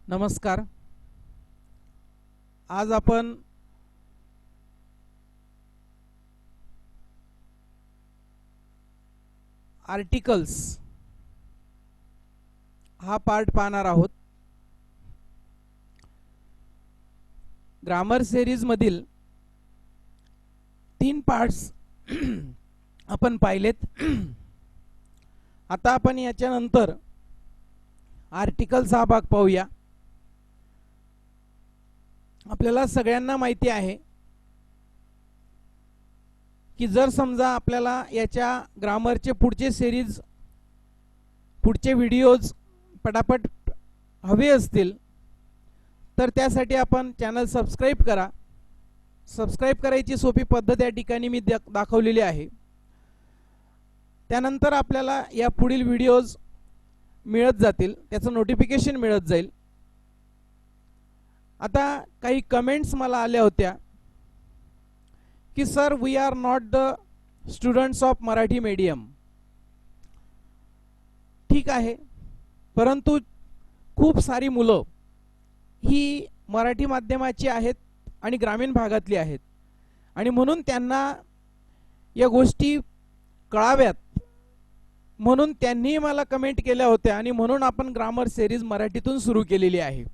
नमस्कार. आज आपण आर्टिकल्स हा पार्ट पाहणार आहोत. ग्रामर सिरीज मधील 3 पार्ट्स आपण पाहिलेत. आता आपण याच्यानंतर आर्टिकल्स हा भाग पाहूया. आपल्याला सगळ्यांना माहिती आहे की जर समजा आपल्याला याच्या ग्रामरचे पुढचे सिरीज पुढचे व्हिडिओज पटापट हवे असतील तर त्यासाठी आपण चॅनल सबस्क्राइब करा. सबस्क्राइब करायची सोपी पद्धत या ठिकाणी मी दाखवलेली आहे. त्यानंतर आपल्याला या पुढील व्हिडिओज मिळत जातील, त्याचं नोटिफिकेशन मिळत जाईल. आता काही कमेंट्स मला आल्या होत्या की sir we are not the students of Marathi medium. ठीक आहे, परंतु खूप सारी मुलं ही मराठी माध्यमाची आहेत आणि ग्रामीण भागातली आहेत आणि म्हणून त्यांना या गोष्टी कळाव्यात म्हणून त्यांनी मला कमेंट केल्या होत्या आणि म्हणून आपण ग्रामर सिरीज मराठीतून सुरू केलेली आहे.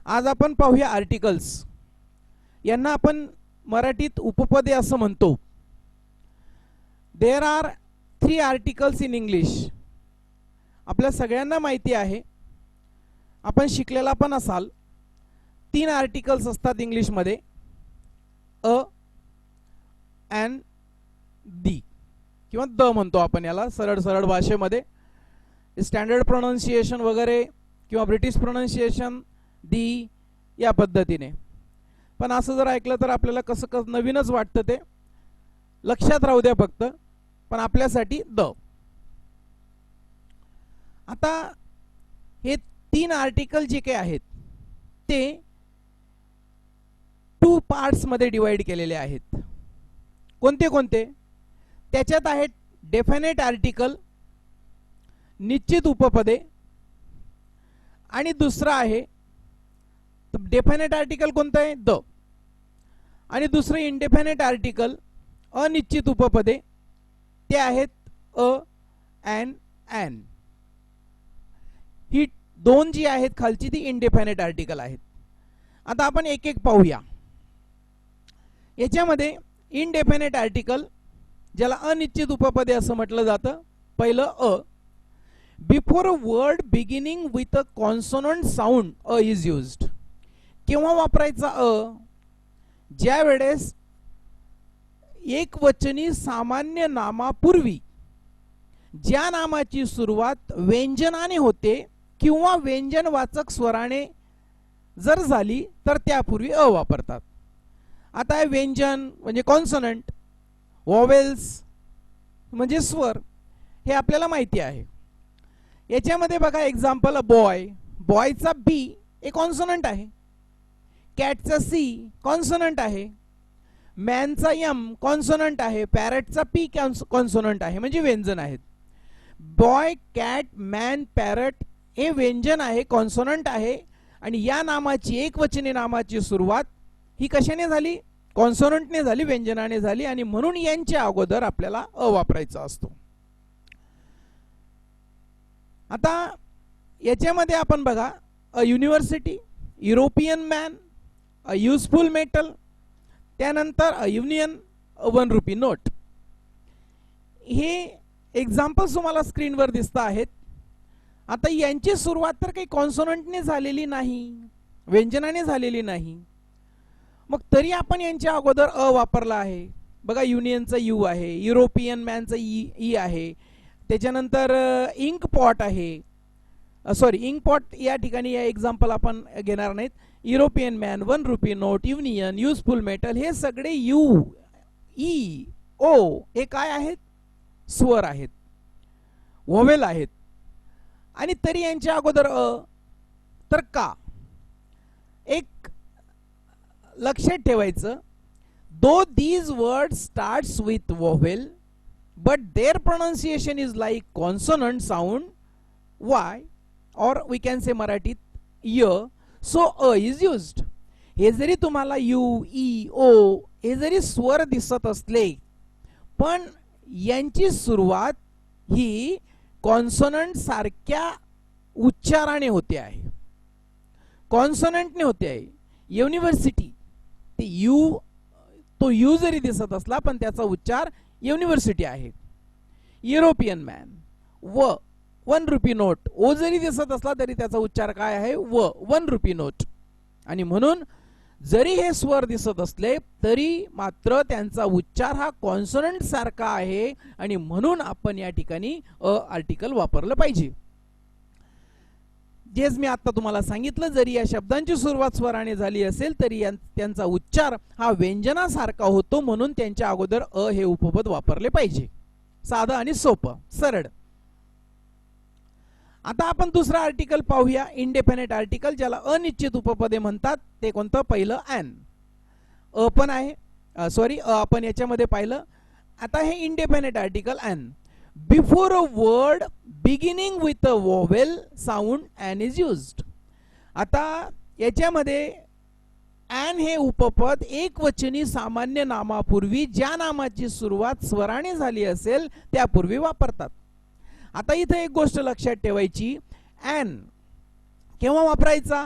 आज आपण पाहूया आर्टिकल्स. यांना आपण मराठीत उपपदे असं म्हणतो. There are 3 articles in English. आपल्या सगळ्यांना माहिती आहे, आपण शिकलेला पण असाल, 3 आर्टिकल्स असतात इंग्लिश मध्ये, अ एन दी किंवा द म्हणतो आपण याला सरळ सरळ भाषेमध्ये. स्टँडर्ड प्रोनाउन्सिएशन वगैरे किंवा ब्रिटिश प्रोनाउन्सिएशन दी या पद्धतीने. पण असं जर ऐकलं तर आपल्याला कसं कसं नवीनच वाटतं, ते लक्षात राहू द्या फक्त. पण आपल्यासाठी द. आता हे 3 आर्टिकल जे काही आहेत ते 2 पार्ट्स मध्ये डिवाइड केलेले आहेत. कोणते कोणते? त्याच्यात आहेत डेफिनेट आर्टिकल, निश्चित उपपदे, आणि दुसरा आहे डेफिनेट आर्टिकल कोणतं आहे? द. आणि दुसरं इंडेफिनेट आर्टिकल, अनिश्चित उपपदे, ते आहेत अ एन एन. ही 2 जी आहेत खालची ती इंडेफिनेट आर्टिकल आहेत. आता आपण एक एक पाहूया. याच्यामध्ये इंडेफिनेट आर्टिकल ज्याला अनिश्चित उपपदे असं म्हटलं जातं. पहिलं a. Before a word beginning with a consonant sound a is used. केव्हा वापरायचा अ? ज्या वेळेस एकवचनी सामान्य नामापूर्वी ज्या नामाची सुरुवात व्यंजनाने होते किंवा व्यंजनवाचक स्वराने जर झाली तर त्यापूर्वी अ वापरतात. आता व्यंजन म्हणजे कॉन्सोनंट, वॉवेल्स म्हणजे स्वर, हे आपल्याला माहिती आहे. याच्यामध्ये बघा एक्झाम्पल, बॉय. बॉयचा बी हे कॉन्सोनंट आहे. कॅटचा सी कॉन्सोनंट आहे. मॅनचा एम कॉन्सोनंट आहे. पॅरटचा पी कॉन्सोनंट आहे, म्हणजे व्यंजन आहेत. बॉय, कॅट, मॅन, पॅरट हे व्यंजन आहे, कॉन्सोनंट आहे. आणि या नामाची, एकवचनी नामाची सुरुवात ही कशाने झाली? कॉन्सोनंटने झाली, व्यंजनाने झाली. आणि म्हणून यांच्या अगोदर आपल्याला अ वापरायचा असतो. आता याच्यामध्ये आपण बघा, a university, European man, a useful metal, त्यानंतर अ युनियन, अ 1 रुपी नोट. हे एक्झाम्पल्स तुम्हाला स्क्रीनवर दिसत आहेत. आता यांची सुरुवात तर काही कॉन्सोनंटने झालेली नाही, व्यंजनाने झालेली नाही, मग तरी आपण यांच्या अगोदर अ वापरला आहे. बघा, युनियनचा यू आहे, युरोपियन मॅनचा ई आहे, त्याच्यानंतर इंक पॉट आहे. सॉरी, इंक पॉट या ठिकाणी या एक्झाम्पल आपण घेणार नाहीत. European man, 1 rupee note, union, useful metal, हे सगळे यू, ई, ओ हे काय आहेत? स्वर आहेत, वोवेल आहेत. आणि तरी यांच्या अगोदर अ. तर का? एक लक्षात ठेवायचं, though these words starts with vowel but their pronunciation is like consonant sound. Why? Or we can say Marathi य, सो अ इज युज्ड. हे जरी तुम्हाला यू, ई, ओ हे जरी स्वर दिसत असले, पण यांची सुरुवात ही कॉन्सोनंट सारख्या उच्चाराने होते आहे, कॉन्सोनंटने होते आहे. युनिव्हर्सिटी, ते यू, तो यू जरी दिसत असला पण त्याचा उच्चार युनिव्हर्सिटी आहे. युरोपियन मॅन, व, 1 रुपी नोट, ओ जरी दिसत असला तरी त्याचा उच्चार काय आहे, व, 1 रुपी नोट. आणि म्हणून जरी हे स्वर दिसत असले तरी मात्र त्यांचा उच्चार हा कॉन्सोनंट सारखा आहे, आणि म्हणून आपण या ठिकाणी अ आर्टिकल वापरलं पाहिजे. जेच मी आता तुम्हाला सांगितलं, जरी या शब्दांची सुरुवात स्वराने झाली असेल तरी त्यांचा उच्चार हा व्यंजनासारखा होतो, म्हणून त्यांच्या अगोदर अ हे उपपद वापरले पाहिजे. साधं आणि सोपं, सरळ. आता आपण दुसरा आर्टिकल पाहूया, इंडेपेंडेंट आर्टिकल, ज्याला अनिश्चित उपपदे म्हणतात. ते कोणतं? पहिलं ॲन. अ पण आहे, सॉरी, आपण याच्यामध्ये पाहिलं. आता हे independent article an. Before a word beginning with a vowel sound an is used. आता याच्यामध्ये ॲन हे उपपद एकवचनी सामान्य नामापूर्वी ज्या नामाची सुरुवात स्वराने झाली असेल त्यापूर्वी वापरतात. आता इथे एक गोष्ट लक्षात ठेवायची, ॲन केव्हा वापरायचा?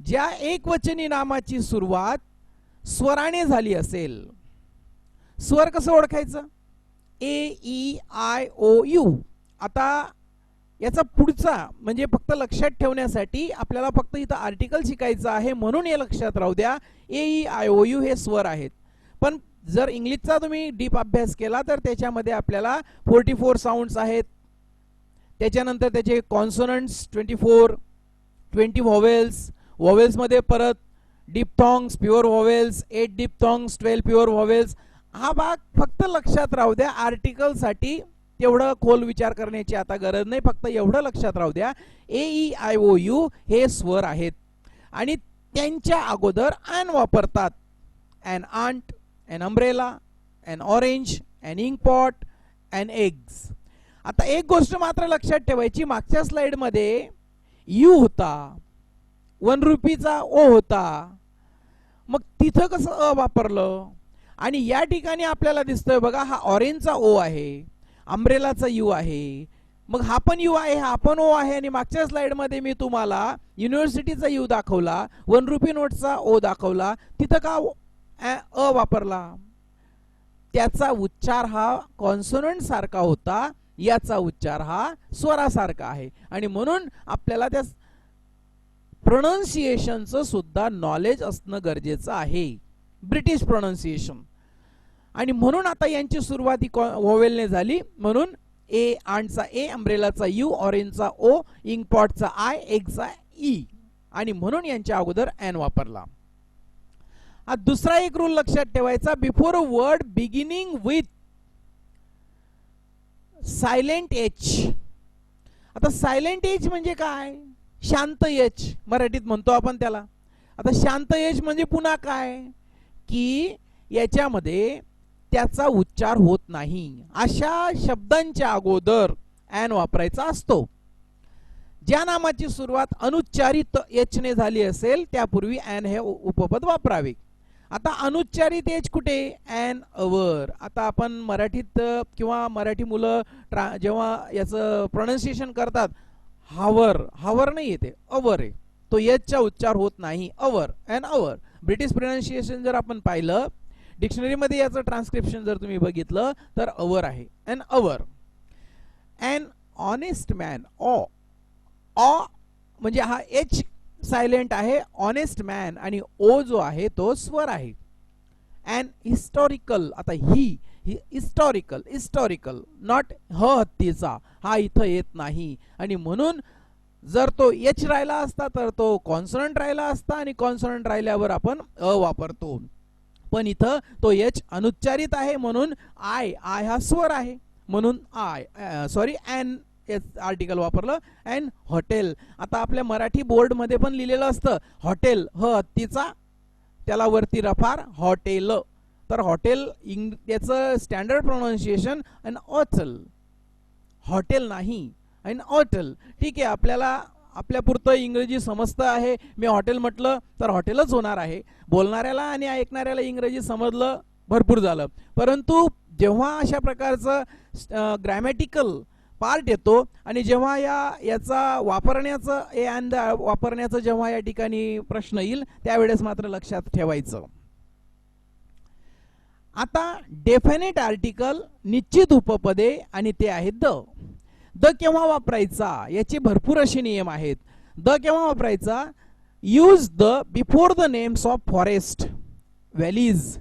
ज्या एकवचनी नामाची सुरुवात स्वराने झाली असेल. स्वर कसं ओळखायचं? ए, ई, आय, ओ, यू. आता याचा पुढचा म्हणजे फक्त लक्षात ठेवण्यासाठी आपल्याला फक्त इथं आर्टिकल शिकायचं आहे, म्हणून हे लक्षात राहू द्या, A, E, I, O, U हे स्वर आहेत. पण जर इंग्लिशचा तुम्ही डीप अभ्यास केला तर त्याच्यामध्ये आपल्याला 44 साऊंड्स आहेत. त्याच्यानंतर त्याचे कॉन्सोनंट्स 24, 20 व्हॉवेल्स, व्हॉवेल्समध्ये परत डिप्थॉंग्स, प्युअर व्हॉवेल्स, 8 डिप्थॉंग्स, 12 प्युअर व्हॉवेल्स. हा भाग फक्त लक्षात राहू द्या. आर्टिकलसाठी तेवढं खोल विचार करण्याची आता गरज नाही, फक्त एवढं लक्षात राहू द्या, A, E, I, O, U हे स्वर आहेत आणि त्यांच्या अगोदर ॲन वापरतात. An ant, an umbrella, an orange, an ink pot, an eggs. आता एक गोष्ट मात्र लक्षात ठेवायची, मागच्या स्लाइडमध्ये यू होता, 1 रुपीचा ओ होता, मग तिथं कसं अ वापरलं? आणि या ठिकाणी आपल्याला दिसतोय बघा, हा ऑरेंजचा ओ आहे, अम्ब्रेलाचा यू आहे, मग हा पण यू आहे, हा पण ओ आहे. आणि मागच्या स्लाइडमध्ये मी तुम्हाला युनिव्हर्सिटीचा यू दाखवला, 1 रुपी नोटचा ओ दाखवला, तिथं का अ वापरला? त्याचा उच्चार हा कॉन्सोनंट सारखा होता, याचा उच्चार हा स्वरासारखा आहे, आणि म्हणून आपल्याला त्या प्रोनाउन्सिएशनचं सुद्धा नॉलेज असणं गरजेचं आहे, ब्रिटिश प्रोनाउन्सिएशन. आणि म्हणून आता यांची सुरुवात ही वोवेलने झाली, म्हणून ए, आंटचा ए, अम्ब्रेलाचा यू, ऑरेंजचा ओ, इंकपॉटचा आय, एगचा ई, आणि म्हणून यांच्या अगोदर ॲन वापरला. हा दुसरा एक रूल लक्षात ठेवायचा, before a word beginning with silent H. आता सायलेंट एच म्हणजे काय? शांत एच मराठीत म्हणतो आपण त्याला. आता शांत एच म्हणजे पुन्हा काय की याच्यामध्ये त्याचा उच्चार होत नाही, अशा शब्दांच्या अगोदर ॲन वापरायचा असतो. ज्या नामाची सुरुवात अनुच्चारित एच ने झाली असेल त्यापूर्वी ॲन हे उपपद वापरावे. आता अनुच्चारित एच कुठे? An hour. आता आपण मराठीत किंवा मराठी मुलं जेव्हा याचं प्रोनाउन्सिएशन करतात, हावर, हावर नाही येते, अवर आहे, तो एचचा उच्चार होत नाही, hour, an hour. British pronunciation जर आपण पाहिलं, डिक्शनरीमध्ये याचं ट्रान्सक्रिप्शन जर तुम्ही बघितलं तर अवर आहे, an hour. An honest man, ऑ, ऑ म्हणजे हा एच सायलेंट आहे, ऑनेस्ट मॅन, आणि ओ जो आहे तो स्वर आहे. ॲन हिस्टॉरिकल, आता ही हिस्टॉरिकल, हिस्टॉरिकल नॉट ह हत्तीचा, हा इथं येत नाही, आणि म्हणून जर तो एच राहिला असता तर तो कॉन्सोनंट राहिला असता, आणि कॉन्सोनंट राहिल्यावर आपण अ वापरतो. पण इथं तो एच अनुच्चारित आहे, म्हणून आय, आय हा स्वर आहे, म्हणून आय, सॉरी, ॲन आर्टिकल वापरलं. And hotel. आता आपल्या मराठी बोर्ड मध्ये पण लिहिलेलं असतं हॉटेल, ह हत्तीचा, त्याला वरती रफार, हॉटेल. तर हॉटेल याचं स्टँडर्ड प्रोनाउन्सिएशन अन हॉटेल, हॉटेल नाही, अन हॉटेल. ठीक आहे, आपल्याला आपल्यापुरतं इंग्रजी समजतं आहे, मी हॉटेल म्हटलं तर हॉटेलच होणार आहे, बोलणाऱ्याला आणि ऐकणाऱ्याला इंग्रजी समजलं भरपूर झालं. परंतु जेव्हा अशा प्रकारचं ग्रॅमॅटिकल पार्ट येतो आणि जेव्हा याचा वापरण्याचं जेव्हा या ठिकाणी प्रश्न येईल त्यावेळेस मात्र लक्षात ठेवायचं. आता डेफिनेट आर्टिकल निश्चित उपपदे आणि ते आहेत द केव्हा वापरायचा याचे भरपूर असे नियम आहेत. द केव्हा वापरायचा? Use the before the names of forest, valleys,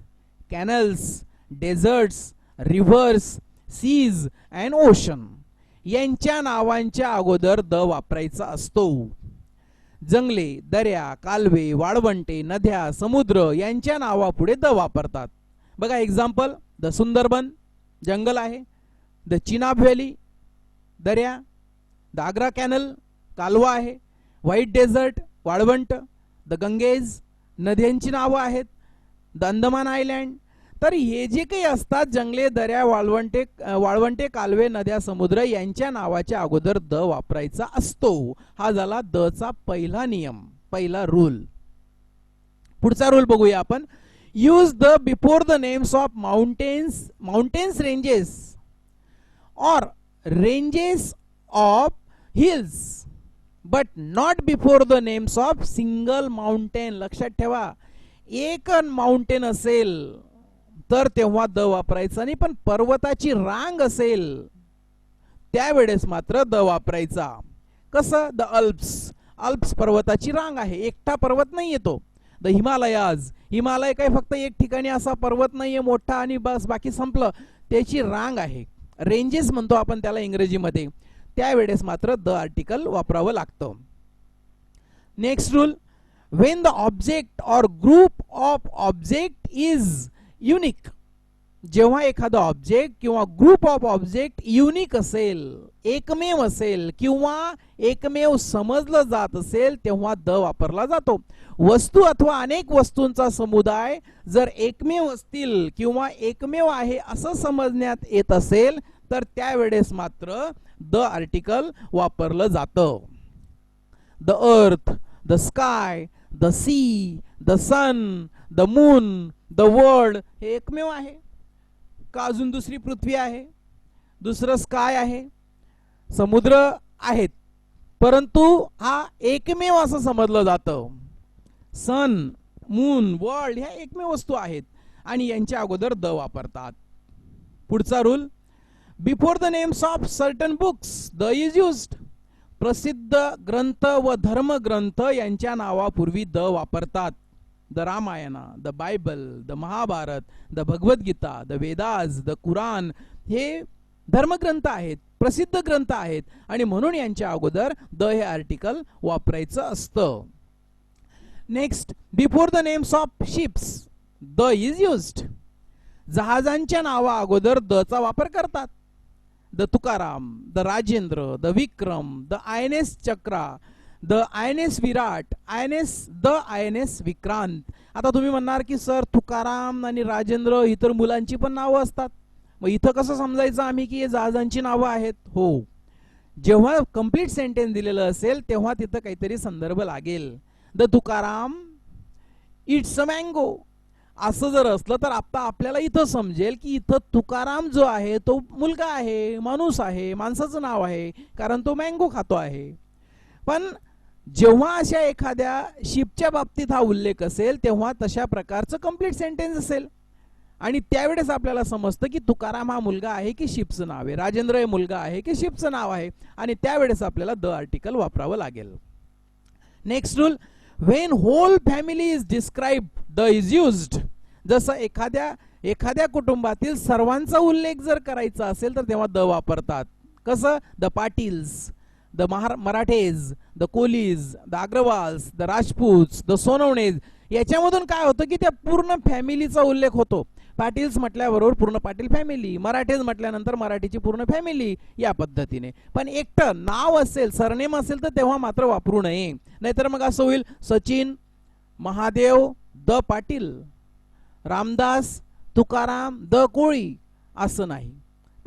canals, deserts, rivers, seas and ocean यांच्या नावांच्या अगोदर द वापरायचा असतो. जंगले, दर्या, कालवे, वाळवंटे, नद्या, समुद्र यांच्या नावापुढे द वापरतात. बघा एक्झाम्पल, द सुंदरबन जंगल आहे, द चिनाब व्हॅली दर्या, द आग्रा कॅनल कालवा आहे, व्हाईट डेझर्ट वाळवंट, द गंगेज नद्यांची नावं आहेत, द अंदमान आयलँड. तर हे जे काही असतात जंगले, दर्या, वाळवंटे, कालवे, नद्या, समुद्र यांच्या नावाच्या अगोदर द वापरायचा असतो. हा झाला द चा पहिला नियम, पहिला रूल. पुढचा रूल बघूया आपण. Use the before the names of mountains ranges or ranges of hills but not before the names of single mountain. लक्षात ठेवा, एक माउंटेन असेल तर तेव्हा द वापरायचा नाही, पण पर्वताची रांग असेल त्यावेळेस मात्र द वापरायचा. कसं? द अल्प्स पर्वताची रांग आहे, एकटा पर्वत नाही येतो. द हिमालयाज, हिमालय काही फक्त एक ठिकाणी असा पर्वत नाहीये मोठा आणि बस बाकी संपलं, त्याची रांग आहे, रेंजेस म्हणतो आपण त्याला इंग्रजीमध्ये. त्यावेळेस मात्र द आर्टिकल वापरावं लागतं. Next rule, when the object or group of object is unique. जेव्हा एखादा ऑब्जेक्ट किंवा ग्रुप ऑफ ऑब्जेक्ट युनिक असेल, एकमेव असेल किंवा एकमेव समजलं जात असेल तेव्हा द वापरला जातो. वस्तू अथवा अनेक वस्तूंचा समुदाय जर एकमेव असतील किंवा एकमेव आहे असं समजण्यात येत असेल तर त्यावेळेस मात्र द आर्टिकल वापरलं जातं. The earth, the sky, the sea, the sun, the moon, the world हे एकमेव आहे का? अजून दुसरी पृथ्वी आहे, दुसरं स्काय आहे, समुद्र आहेत, परंतु हा एकमेव असं समजलं जातं. सन, मून, वर्ल्ड ह्या एकमेव वस्तू आहेत आणि यांच्या अगोदर द वापरतात. पुढचा rule, before the names of certain books the is used. प्रसिद्ध ग्रंथ व धर्मग्रंथ यांच्या नावापूर्वी द वापरतात. The Ramayana, the Bible, the Mahabharata, the Bhagavad Gita, the Vedas, the Quran हे धर्मग्रंथ आहेत, प्रसिद्ध ग्रंथ आहेत आणि म्हणून यांच्या अगोदर द हे आर्टिकल वापरायचं असतं. Next, before the names of ships the is used. जहाजांच्या नावा अगोदर द चा वापर करतात. The Tukaram, the Rajendra, the Vikram, the INS chakra, the INS Virat, the INS Vikrant. आता तुम्ही म्हणणार की सर तुकाराम आणि राजेंद्र इतर मुलांची पण नावं असतात, मग इथं कसं समजायचं आम्ही की हे जहाजांची नावं आहेत? हो, जेव्हा कंप्लीट सेंटेन्स दिलेलं असेल तेव्हा तिथं काहीतरी संदर्भ लागेल. The Tukaram it's a mango असं जर असलं तर आता आपल्याला इथं समजेल की इथं तुकाराम जो आहे तो मुलगा आहे, माणूस आहे, माणसाचं नाव आहे, कारण तो मँगो खातो आहे. पण जेव्हा अशा एखाद्या शिपच्या बाबतीत हा उल्लेख असेल तेव्हा तशा प्रकारचं कंप्लीट सेंटेन्स असेल आणि त्यावेळेस आपल्याला समजतं की तुकाराम हा मुलगा आहे की शिपचं नाव आहे, राजेंद्र हे मुलगा आहे की शिपचं नाव आहे आणि त्यावेळेस आपल्याला द आर्टिकल वापरावं लागेल. Next rule, when whole family is describe the is used. जसं एखाद्या कुटुंबातील सर्वांचा उल्लेख जर करायचा असेल तर तेव्हा द वापरतात. कसं? The Patils, the Marathes, the Kolis, the Agarwals, the Rajputs, the Sonawanes. याच्यामधून काय होतं की त्या पूर्ण फॅमिलीचा उल्लेख होतो. पाटील्स म्हटल्याबरोबर पूर्ण पाटील फॅमिली, मराठेज म्हटल्यानंतर मराठीची पूर्ण फॅमिली, या पद्धतीने. पण एकटं नाव असेल, सरनेम असेल तर तेव्हा मात्र वापरू नये, नाहीतर मग असं होईल सचिन, महादेव, द पाटील, रामदास, तुकाराम, द कोळी असं नाही.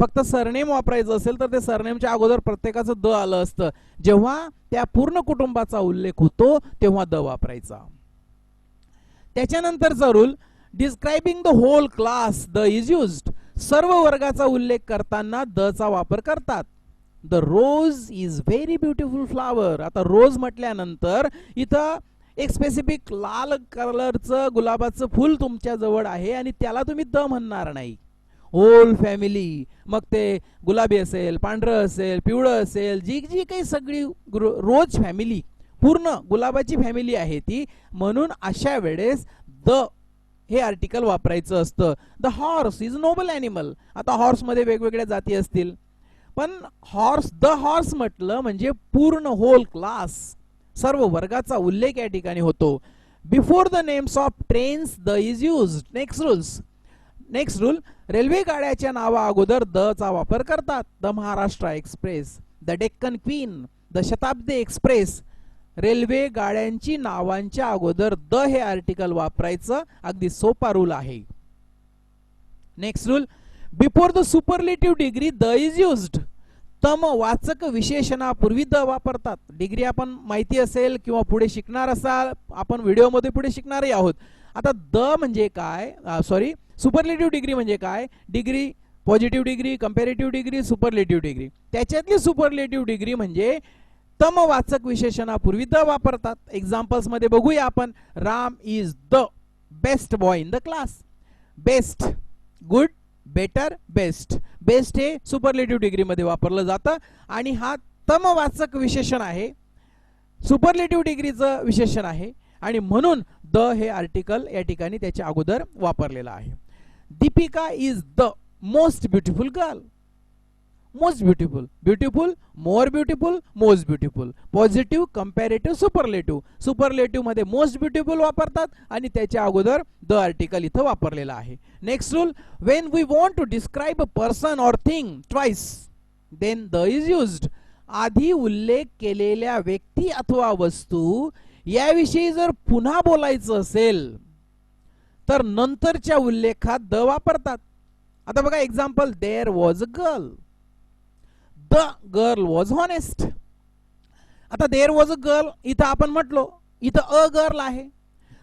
फक्त सरनेम वापरायचं असेल तर ते सरनेमच्या अगोदर प्रत्येकाचं द आलं असतं. जेव्हा त्या पूर्ण कुटुंबाचा उल्लेख होतो तेव्हा द वापरायचा. त्याच्यानंतरचा rule, describing the whole class the is used. सर्व वर्गाचा उल्लेख करताना द चा वापर करतात. The rose is very beautiful flower. आता रोज म्हटल्यानंतर इथं एक स्पेसिफिक लाल कलरचं गुलाबाचं फुल तुमच्या जवळ आहे आणि त्याला तुम्ही द म्हणणार नाही. होल फॅमिली, मग ते गुलाबी असेल, पांढरं असेल, पिवळं असेल, जी जी काही सगळी रोज फॅमिली, पूर्ण गुलाबाची फॅमिली आहे ती, म्हणून अशा वेळेस द हे आर्टिकल वापरायचं असतं. The horse is noble animal. आता हॉर्स मध्ये वेगवेगळ्या जाती असतील, पण द हॉर्स म्हटलं म्हणजे पूर्ण होल क्लास, सर्व वर्गाचा उल्लेख या ठिकाणी होतो. Before the names of trains the is used. Next rule, railway गाड्याच्या नावा अगोदर द चा वापर करतात. The Maharashtra express, the Deccan queen, the Shatabdi express. Railway गाड्यांची नावांच्या अगोदर द हे आर्टिकल वापरायचं, अगदी सोपा रूल आहे. Next rule, before the superlative degree the is used. तम वाचक विशेषणापूर्वी द वापरतात. डिग्री आपण माहिती असेल किंवा पुढे शिकणार असाल, आपण व्हिडिओमध्ये पुढे शिकणारही आहोत. आता द म्हणजे काय, सुपरलेटिव्ह डिग्री म्हणजे काय? Degree, positive degree, comparative degree, superlative degree. त्याच्यातली सुपरलेटिव्ह डिग्री म्हणजे तम वाचक विशेषणापूर्वी द वापरतात. एक्झाम्पल्स मध्ये बघूया आपण. Ram is the best boy in the class. Best, good, better, best. Best हे सुपरलेटिव्ह डिग्री मध्ये वापरलं जातं आणि हा तम वाचक विशेषण आहे, सुपरलेटिव्ह डिग्रीचं विशेषण आहे आणि म्हणून द हे आर्टिकल या ठिकाणी त्याच्या अगोदर वापरलेलं आहे. Deepika is the most beautiful girl. Most beautiful, beautiful, more beautiful, most beautiful. Positive, comparative, superlative. Superlative मध्ये मोस्ट ब्युटिफुल वापरतात आणि त्याच्या अगोदर द आर्टिकल इथं वापरलेला आहे. Next rule, when we want to describe a person or thing twice then the is used. आधी उल्लेख केलेल्या व्यक्ती अथवा वस्तू याविषयी जर पुन्हा बोलायचं असेल तर नंतरच्या उल्लेखात द वापरतात. आता बघा example, there was a girl, the girl was honest. आता देअर वॉज अ गर्ल इथं आपण म्हटलो, इथं अ गर्ल आहे,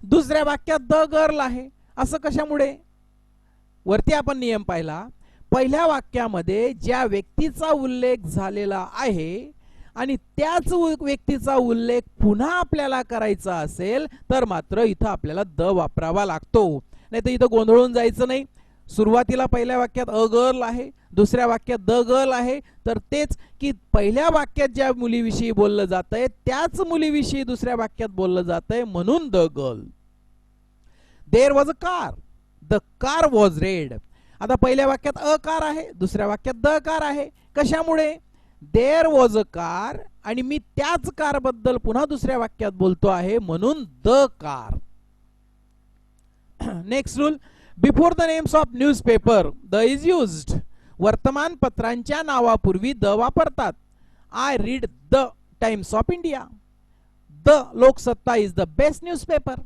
दुसऱ्या वाक्यात द गर्ल आहे. असं कशामुळे? वरती आपण नियम पाहिला, पहिल्या वाक्यामध्ये ज्या व्यक्तीचा उल्लेख झालेला आहे आणि त्याच व्यक्तीचा उल्लेख पुन्हा आपल्याला करायचा असेल तर मात्र इथं आपल्याला द वापरावा लागतो. नाही तर इथं गोंधळून जायचं नाही. सुरुवातीला पहिल्या वाक्यात अ गर्ल आहे, दुसऱ्या वाक्यात द गर्ल आहे, तर तेच की पहिल्या वाक्यात ज्या मुलीविषयी बोललं जातंय त्याच मुलीविषयी दुसऱ्या वाक्यात बोललं जातंय, म्हणून the girl. There was a car, the car was red. आता पहिल्या वाक्यात अ कार आहे, दुसऱ्या वाक्यात द कार आहे. कशामुळे? देअर वॉज अ कार आणि मी त्याच कार बद्दल पुन्हा दुसऱ्या वाक्यात बोलतो आहे, म्हणून the car. Next rule, before the names of newspaper the is used. वर्तमानपत्रांच्या नावापूर्वी द वापरतात. I read the Times of India. The Loksatta is the best newspaper.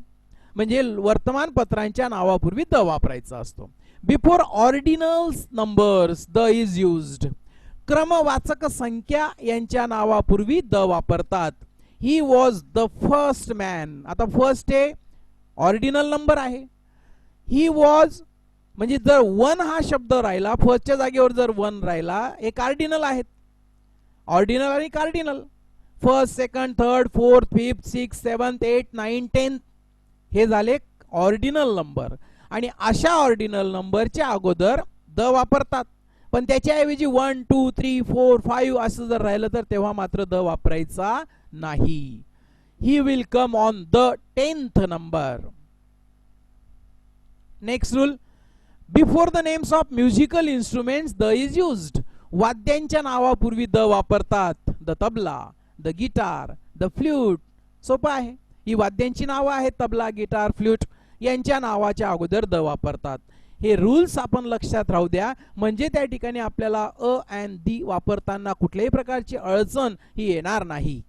म्हणजे वर्तमानपत्रांच्या नावापूर्वी द वापरायचा असतो. Before ordinals numbers the is used. क्रमवाचक संख्या यांच्या नावापूर्वी द वापरतात. He was the first man. आता फर्स्ट हे ऑर्डिनल नंबर आहे. ही वॉज म्हणजे जर वन हा शब्द राहिला, फर्स्टच्या जागेवर जर वन राहिला, हे कार्डिनल आहेत. ऑर्डिनल आणि cardinal, first, second, third, fourth, fifth, six, seventh, eight, nine, 10 हे झाले ऑर्डिनल नंबर आणि अशा ऑर्डिनल नंबरच्या अगोदर द वापरतात. पण त्याच्याऐवजी 1, 2, 3, 4, 5 असं जर राहिलं तर तेव्हा मात्र द वापरायचा नाही. He will come on the 10th number. Next rule, before the names of musical instruments the is used. वाद्यांच्या नावापूर्वी द वापरतात. The tabla, the guitar, the flute. सोपं आहे, ही वाद्यांची नावं आहेत, तबला, गिटार, फ्ल्यूट. यांच्या नावाच्या अगोदर द वापरतात. हे रूल्स आपण लक्षात राहू द्या, म्हणजे त्या ठिकाणी आपल्याला अ अँड दी वापरताना कुठल्याही प्रकारची अडचण ही येणार नाही.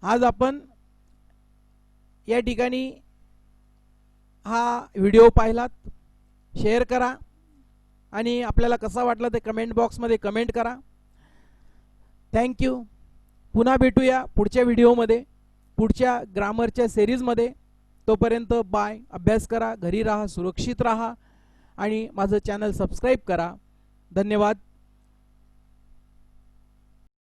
आज आपण या ठिकाणी हा व्हिडिओ पाहिलात, शेअर करा, आणि आपल्याला कसा वाटला ते कमेंट बॉक्समध्ये कमेंट करा. थँक्यू. पुन्हा भेटूया पुढच्या व्हिडिओमध्ये, पुढच्या ग्रामरच्या सिरीजमध्ये. तोपर्यंत बाय. अभ्यास करा, घरी राहा, सुरक्षित राहा आणि माझं चॅनल सबस्क्राईब करा. धन्यवाद.